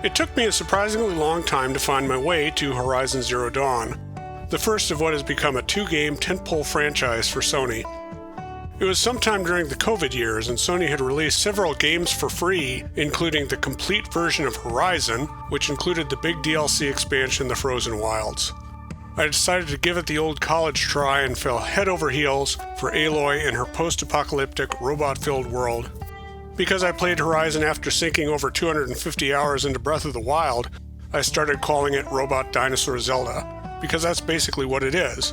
It took me a surprisingly long time to find my way to Horizon Zero Dawn, the first of what has become a 2-game tentpole franchise for Sony. It was sometime during the COVID years, and Sony had released several games for free, including the complete version of Horizon, which included the big DLC expansion, The Frozen Wilds. I decided to give it the old college try and fell head over heels for Aloy and her post-apocalyptic, robot-filled world. Because I played Horizon after sinking over 250 hours into Breath of the Wild, I started calling it Robot Dinosaur Zelda, because that's basically what it is.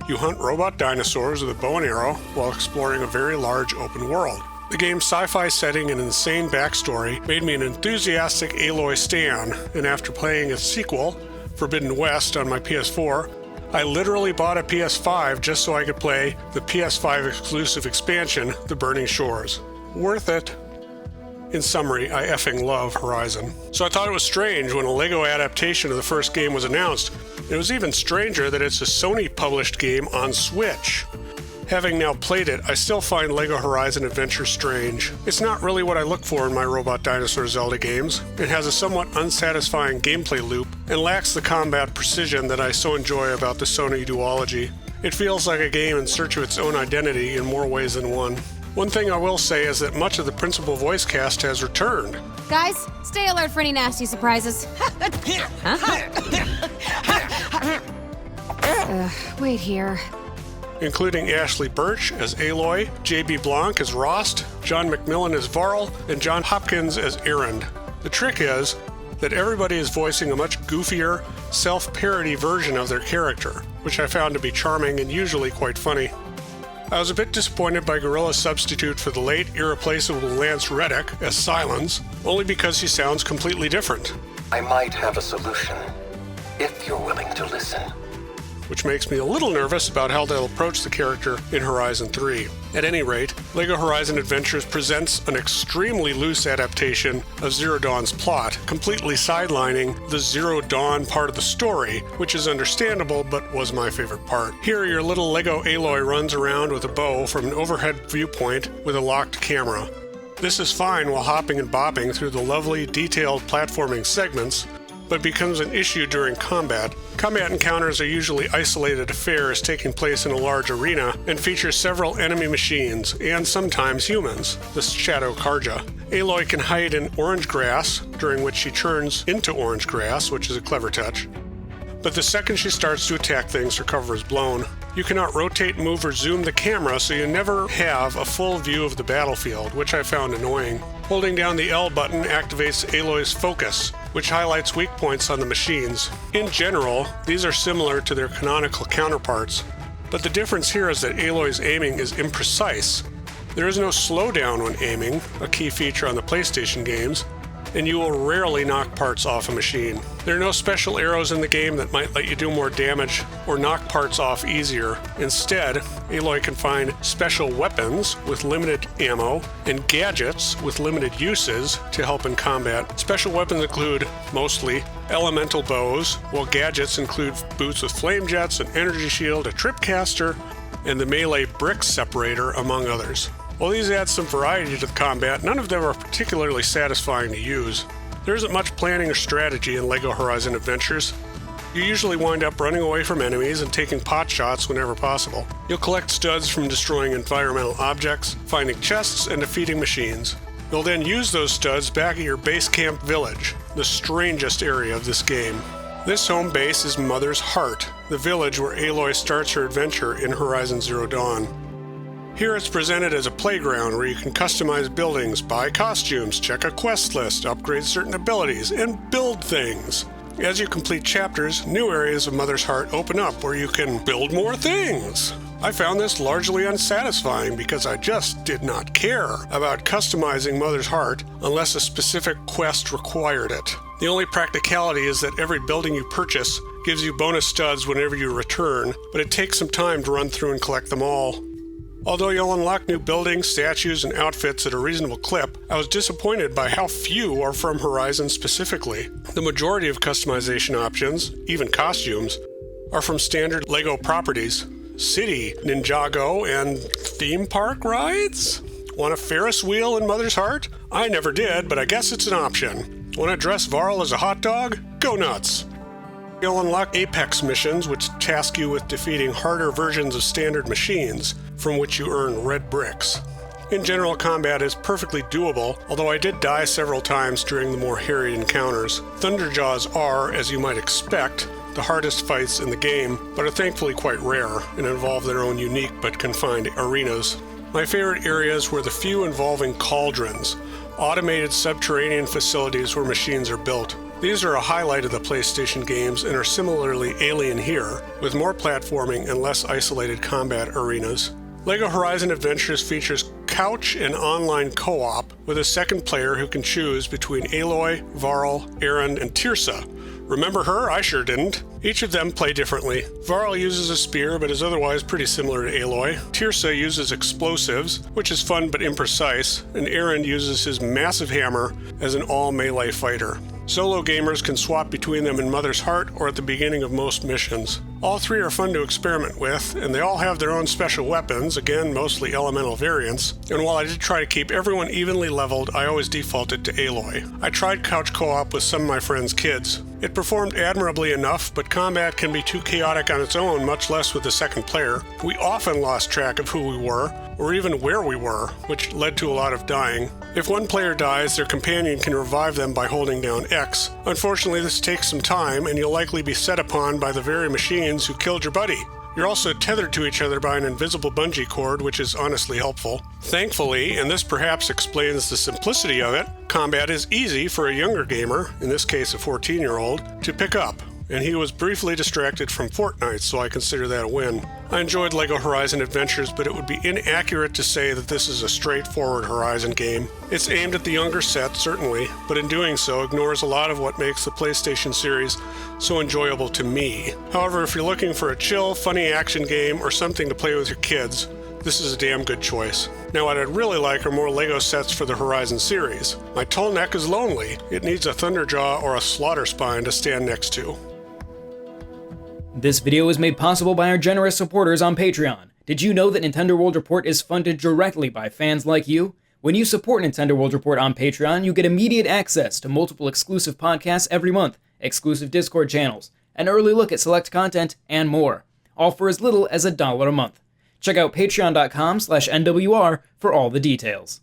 You hunt robot dinosaurs with a bow and arrow while exploring a very large open world. The game's sci-fi setting and insane backstory made me an enthusiastic Aloy stan, and after playing its sequel, Forbidden West, on my PS4, I literally bought a PS5 just so I could play the PS5 exclusive expansion, The Burning Shores. Worth it. In summary, I effing love Horizon. So I thought it was strange when a LEGO adaptation of the first game was announced. It was even stranger that it's a Sony-published game on Switch. Having now played it, I still find LEGO Horizon Adventure strange. It's not really what I look for in my Robot Dinosaur Zelda games. It has a somewhat unsatisfying gameplay loop and lacks the combat precision that I so enjoy about the Sony duology. It feels like a game in search of its own identity in more ways than one. One thing I will say is that much of the principal voice cast has returned. Guys, stay alert for any nasty surprises. Wait here. Including Ashley Birch as Aloy, J.B. Blanc as Rost, John McMillan as Varl, and John Hopkins as Erend. The trick is that everybody is voicing a much goofier, self-parody version of their character, which I found to be charming and usually quite funny. I was a bit disappointed by Gorilla's substitute for the late, irreplaceable Lance Reddick as Silence, only because he sounds completely different. I might have a solution, if you're willing to listen. Which makes me a little nervous about how they'll approach the character in Horizon 3. At any rate, LEGO Horizon Adventures presents an extremely loose adaptation of Zero Dawn's plot, completely sidelining the Zero Dawn part of the story, which is understandable but was my favorite part. Here, your little LEGO Aloy runs around with a bow from an overhead viewpoint with a locked camera. This is fine while hopping and bopping through the lovely, detailed platforming segments, but becomes an issue during combat. Combat encounters are usually isolated affairs taking place in a large arena and feature several enemy machines, and sometimes humans, the Shadow Karja. Aloy can hide in orange grass, during which she turns into orange grass, which is a clever touch. But the second she starts to attack things, her cover is blown. You cannot rotate, move, or zoom the camera, so you never have a full view of the battlefield, which I found annoying. Holding down the L button activates Aloy's focus, which highlights weak points on the machines. In general, these are similar to their canonical counterparts, but the difference here is that Aloy's aiming is imprecise. There is no slowdown when aiming, a key feature on the PlayStation games, and you will rarely knock parts off a machine. There are no special arrows in the game that might let you do more damage or knock parts off easier. Instead, Aloy can find special weapons with limited ammo and gadgets with limited uses to help in combat. Special weapons include, mostly, elemental bows, while gadgets include boots with flame jets, an energy shield, a tripcaster, and the melee brick separator, among others. While these add some variety to the combat, none of them are particularly satisfying to use. There isn't much planning or strategy in LEGO Horizon Adventures. You usually wind up running away from enemies and taking pot shots whenever possible. You'll collect studs from destroying environmental objects, finding chests, and defeating machines. You'll then use those studs back at your base camp village, the strangest area of this game. This home base is Mother's Heart, the village where Aloy starts her adventure in Horizon Zero Dawn. Here it's presented as a playground where you can customize buildings, buy costumes, check a quest list, upgrade certain abilities, and build things. As you complete chapters, new areas of Mother's Heart open up where you can build more things. I found this largely unsatisfying because I just did not care about customizing Mother's Heart unless a specific quest required it. The only practicality is that every building you purchase gives you bonus studs whenever you return, but it takes some time to run through and collect them all. Although you'll unlock new buildings, statues, and outfits at a reasonable clip, I was disappointed by how few are from Horizon specifically. The majority of customization options, even costumes, are from standard LEGO properties. City, Ninjago, and theme park rides? Want a Ferris wheel in Mother's Heart? I never did, but I guess it's an option. Want to dress Varl as a hot dog? Go nuts! You'll unlock Apex missions, which task you with defeating harder versions of standard machines, from which you earn red bricks. In general, combat is perfectly doable, although I did die several times during the more harried encounters. Thunderjaws are, as you might expect, the hardest fights in the game, but are thankfully quite rare and involve their own unique but confined arenas. My favorite areas were the few involving cauldrons, automated subterranean facilities where machines are built. These are a highlight of the PlayStation games and are similarly alien here, with more platforming and less isolated combat arenas. LEGO Horizon Adventures features couch and online co-op with a second player who can choose between Aloy, Varl, Aaron, and Tirsa. Remember her? I sure didn't. Each of them play differently. Varl uses a spear but is otherwise pretty similar to Aloy. Tirsa uses explosives, which is fun but imprecise, and Aaron uses his massive hammer as an all-melee fighter. Solo gamers can swap between them in Mother's Heart or at the beginning of most missions. All three are fun to experiment with, and they all have their own special weapons, again mostly elemental variants, and while I did try to keep everyone evenly leveled, I always defaulted to Aloy. I tried couch co-op with some of my friends' kids. It performed admirably enough, but combat can be too chaotic on its own, much less with a second player. We often lost track of who we were, or even where we were, which led to a lot of dying. If one player dies, their companion can revive them by holding down X. Unfortunately, this takes some time, and you'll likely be set upon by the very machines who killed your buddy. You're also tethered to each other by an invisible bungee cord, which is honestly helpful. Thankfully, and this perhaps explains the simplicity of it, combat is easy for a younger gamer, in this case a 14-year-old, to pick up, and he was briefly distracted from Fortnite, so I consider that a win. I enjoyed LEGO Horizon Adventures, but it would be inaccurate to say that this is a straightforward Horizon game. It's aimed at the younger set, certainly, but in doing so ignores a lot of what makes the PlayStation series so enjoyable to me. However, if you're looking for a chill, funny action game or something to play with your kids, this is a damn good choice. Now, what I'd really like are more LEGO sets for the Horizon series. My tall neck is lonely. It needs a Thunderjaw or a Slaughter Spine to stand next to. This video was made possible by our generous supporters on Patreon. Did you know that Nintendo World Report is funded directly by fans like you? When you support Nintendo World Report on Patreon, you get immediate access to multiple exclusive podcasts every month, exclusive Discord channels, an early look at select content, and more. All for as little as $1 a month. Check out patreon.com/NWR for all the details.